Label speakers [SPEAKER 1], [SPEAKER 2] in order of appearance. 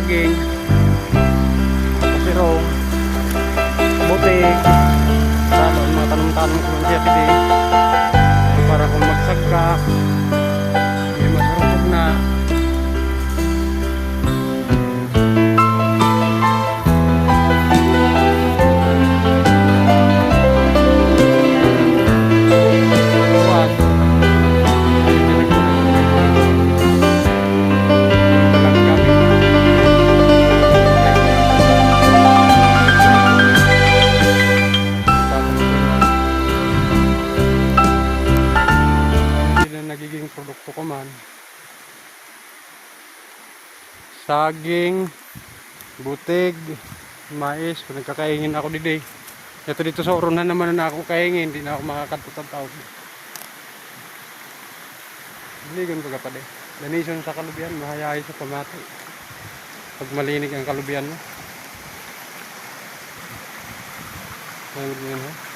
[SPEAKER 1] saging, pasirong, butik, lalo ang mga tanong-tanong ko siya today. Para kung magsagka, hindi masarupog na. Nagiging produkto ko man saging, butig, mais. Kung nagkakaingin ako dito sa urunan naman na ako kaingin, hindi na ako makakatutag-tawag. Diligon ko kapade danison sa kalubian, mahayahay sa pamati pag malinig ang kalubian mo. Kalubian, ha?